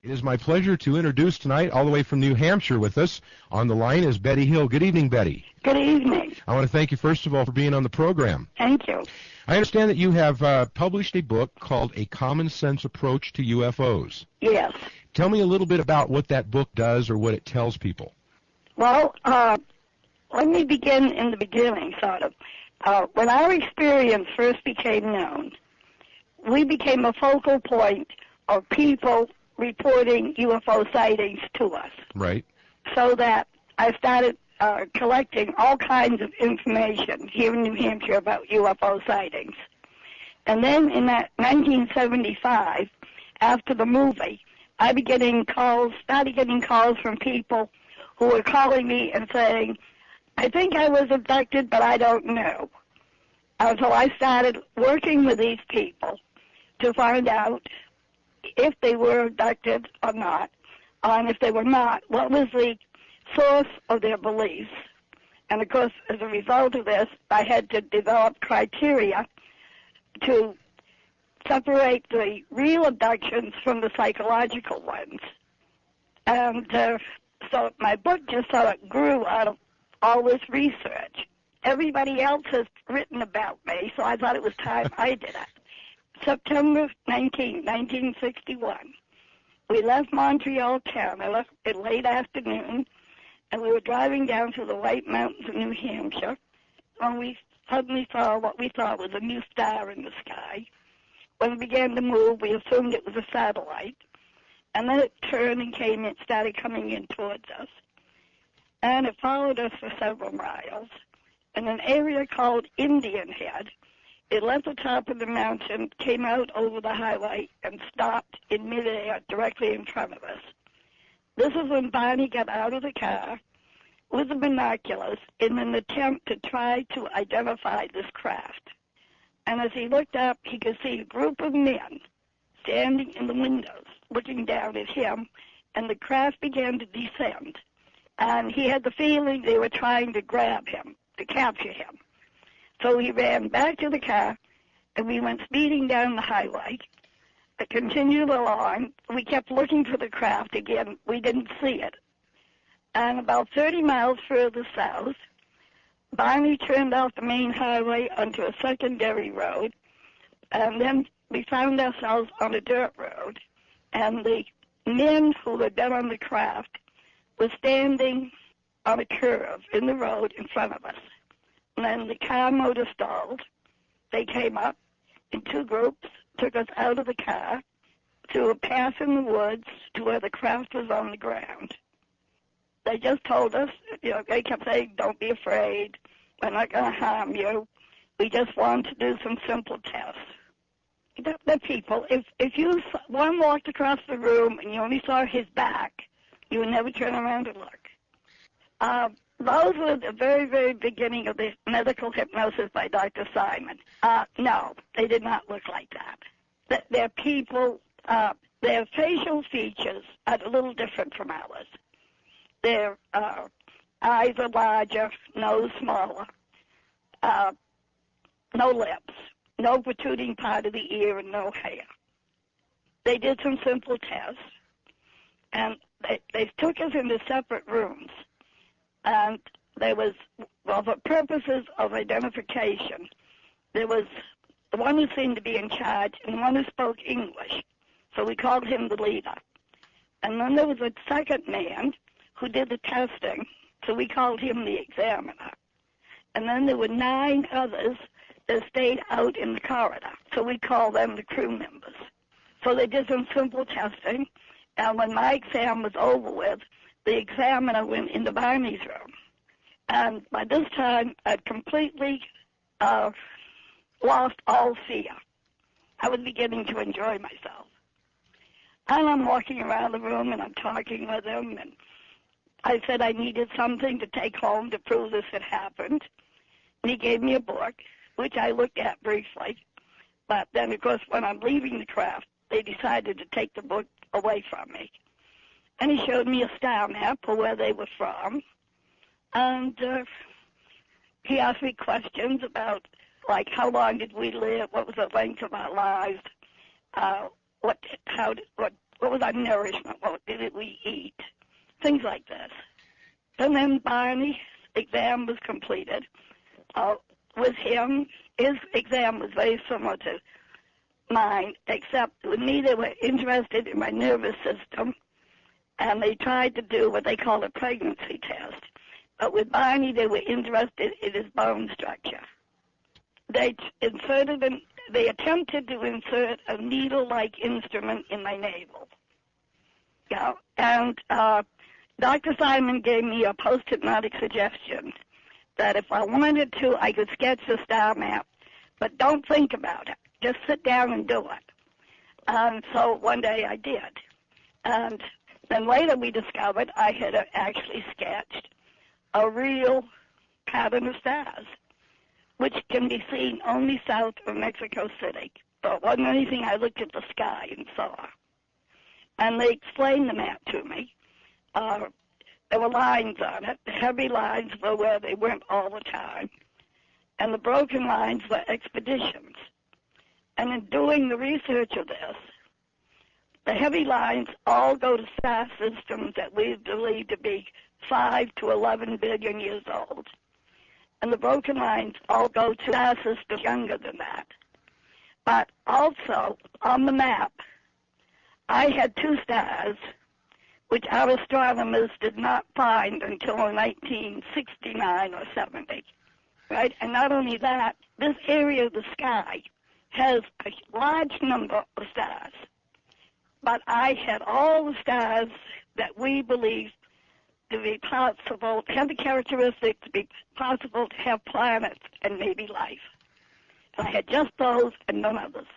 It is my pleasure to introduce tonight, all the way from New Hampshire with us, on the line is Betty Hill. Good evening, Betty. Good evening. I want to thank you, first of all, for being on the program. Thank you. I understand that you have published a book called A Common Sense Approach to UFOs. Yes. Tell me a little bit about what that book does or what it tells people. Well, let me begin in the beginning, sort of. When our experience first became known, we became a focal point of people reporting UFO sightings to us. Right. So that I started collecting all kinds of information here in New Hampshire about UFO sightings. And then in 1975, after the movie, I started getting calls from people who were calling me and saying, I think I was abducted, but I don't know. So I started working with these people to find out if they were abducted or not, and if they were not, what was the source of their beliefs. And, of course, as a result of this, I had to develop criteria to separate the real abductions from the psychological ones. And so my book just sort of grew out of all this research. Everybody else has written about me, so I thought it was time I did it. September 19, 1961, we left Montreal, Canada, in late afternoon, and we were driving down through the White Mountains of New Hampshire when we suddenly saw what we thought was a new star in the sky. When it began to move, we assumed it was a satellite, and then it turned and started coming in towards us. And it followed us for several miles. In an area called Indian Head, it left the top of the mountain, came out over the highway, and stopped in midair directly in front of us. This is when Barney got out of the car with the binoculars in an attempt to try to identify this craft. And as he looked up, he could see a group of men standing in the windows looking down at him, and the craft began to descend. And he had the feeling they were trying to grab him, to capture him. So he ran back to the car, and we went speeding down the highway. It continued along. We kept looking for the craft again. We didn't see it. And about 30 miles further south, Barney turned off the main highway onto a secondary road, and then we found ourselves on a dirt road, and the men who had been on the craft were standing on a curve in the road in front of us. And then the car motor stalled. They came up in two groups, took us out of the car to a path in the woods to where the craft was on the ground. They just told us, they kept saying, don't be afraid. We're not going to harm you. We just want to do some simple tests. The people, if one walked across the room and you only saw his back, you would never turn around and look. Those were the very, very beginning of the medical hypnosis by Dr. Simon. No, they did not look like that. Their people, their facial features are a little different from ours. Their eyes are larger, nose smaller, no lips, no protruding part of the ear, and no hair. They did some simple tests, and they took us into separate rooms. And there was, well, for purposes of identification, there was the one who seemed to be in charge and one who spoke English. So we called him the leader. And then there was a second man who did the testing, so we called him the examiner. And then there were 9 others that stayed out in the corridor, so we called them the crew members. So they did some simple testing, and when my exam was over with, the examiner went into Barney's room. And by this time, I'd completely lost all fear. I was beginning to enjoy myself. And I'm walking around the room, and I'm talking with him, and I said I needed something to take home to prove this had happened. And he gave me a book, which I looked at briefly. But then, of course, when I'm leaving the craft, they decided to take the book away from me. And he showed me a star map of where they were from. And he asked me questions about, like, how long did we live? What was the length of our lives? What what was our nourishment? What did we eat? Things like this. And then Barney's exam was completed. With him, his exam was very similar to mine, except with me they were interested in my nervous system, and they tried to do what they call a pregnancy test. But with Barney, they were interested in his bone structure. They attempted to insert a needle-like instrument in my navel. Yeah, and Dr. Simon gave me a post-hypnotic suggestion that if I wanted to, I could sketch the star map, but don't think about it. Just sit down and do it. And so one day I did. And then later we discovered I had actually sketched a real pattern of stars, which can be seen only south of Mexico City. So it wasn't anything I looked at the sky and saw. And they explained the map to me. There were lines on it. The heavy lines were where they went all the time. And the broken lines were expeditions. And in doing the research of this, the heavy lines all go to star systems that we believe to be 5 to 11 billion years old. And the broken lines all go to star systems younger than that. But also, on the map, I had two stars which our astronomers did not find until 1969 or 70, right? And not only that, this area of the sky has a large number of stars. But I had all the stars that we believe to be possible, to have the characteristics to be possible to have planets and maybe life. And I had just those and none others.